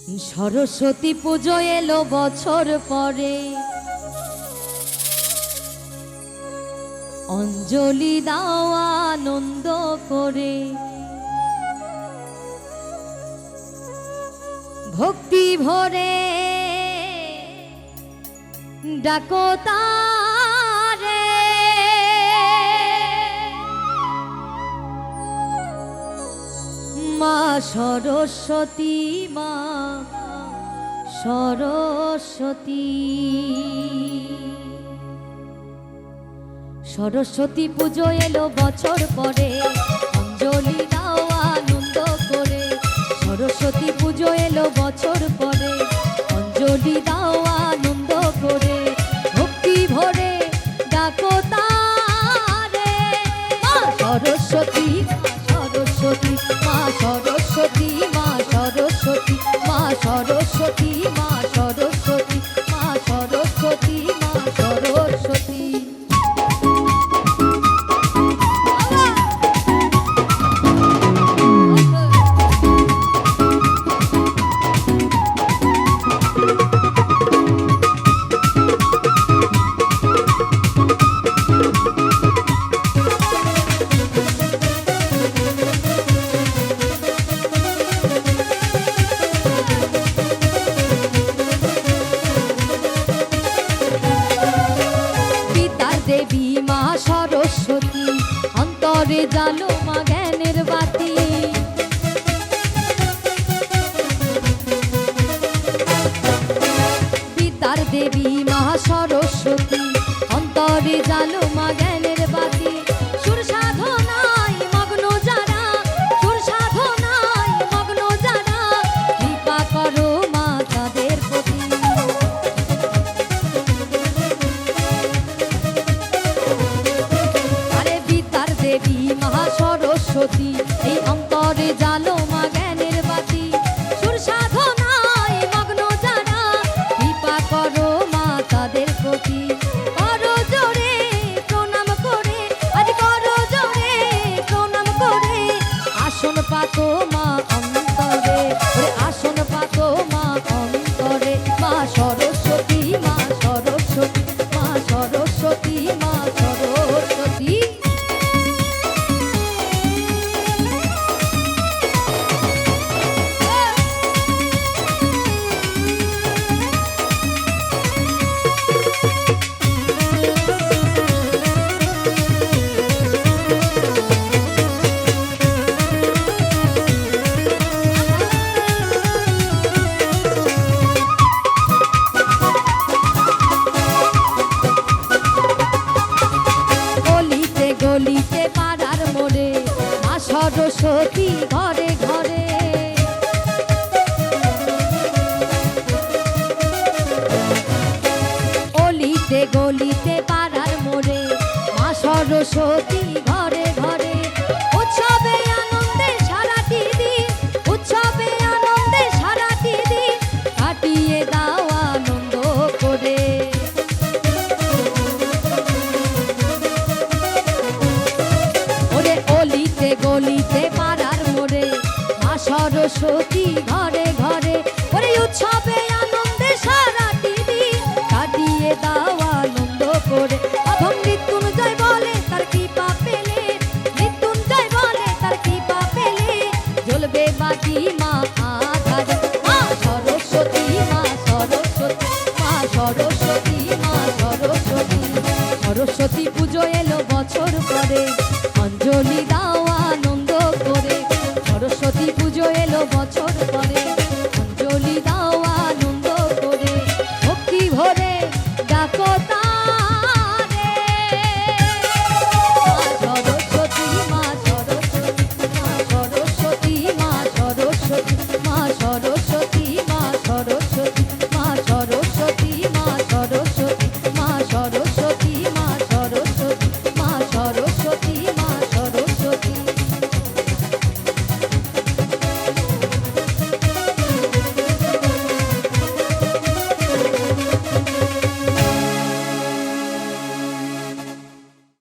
সরস্বতী পুজো এলো বছর পরে, অঞ্জলি দাও আনন্দ করে, ভক্তি ভরে ডাকো তারে, মা সরস্বতী, মা সরস্বতী। সরস্বতী পুজো এলো বছর পরে, অঞ্জলি দাও আনন্দ করে। সরস্বতী পুজো এলো বছর পরে, অঞ্জলি দাও আনন্দ করে, ভক্তি ভরে ডাকো তারে, মা সরস্বতী, সরস্বতী, মা সরস্বতী, মা সরস্বতী, মা সরস্বতী, মা সরস্বতী, মা সরস্বতী, মা সরস্বতী। দেবী মা সরস্বতী, অন্তরে জালো মা জ্ঞানের বাতি। পিতার দেবী মা সরস্বতী, অন্তরে জালো মা জ্ঞানের বাতি। সুর সাধনায় মগ্ন যারা, সুর সাধনায় মগ্ন যারা, কৃপা করো মা তাদের প্রতি। দেবী মহা সরস্বতী, এই অন্তরে জালো মা জ্ঞানের বাতি। সুর সাধনায় মগ্ন যারা, কৃপা করো মা তাদের প্রতি। করো জোরে প্রণাম করে, আজ করো জোরে প্রণাম করে, আসন পাতো মা অন্তরে, আসন পাতো মা অন্তরে। মা সরস্বতী, মা সরস্বতী, মা সরস্বতী, মা সরস্বতী। গলিতে পাড়ার মোড়ে মা সরস্বতী ঘরে ঘরে, অলিতে গলিতে পাড়ার মোড়ে মা সরস্বতী ঘরে ঘরে। উৎসবে আনন্দে সারাটি দিন, উৎসবে আনন্দে সারাটি দিন, কাটিয়ে দাও আনন্দ করে। অলিতে গলিতে পাড়ার মোড়ে মা সরস্বতী ঘরে ঘরে, ওরে উৎসবে আনন্দে সারাটি দিন, কাটিয়ে দাও আনন্দ করে। অধম মৃত্যুঞ্জয় বলে তার কৃপা পেলে, মৃত্যুঞ্জয় বলে তার কৃপা পেলে, জ্বলবে বাকি মা আধার। মা সরস্বতী, মা সরস্বতী, মা সরস্বতী, মা সরস্বতী। সরস্বতী পুজো এলো বছর পরে,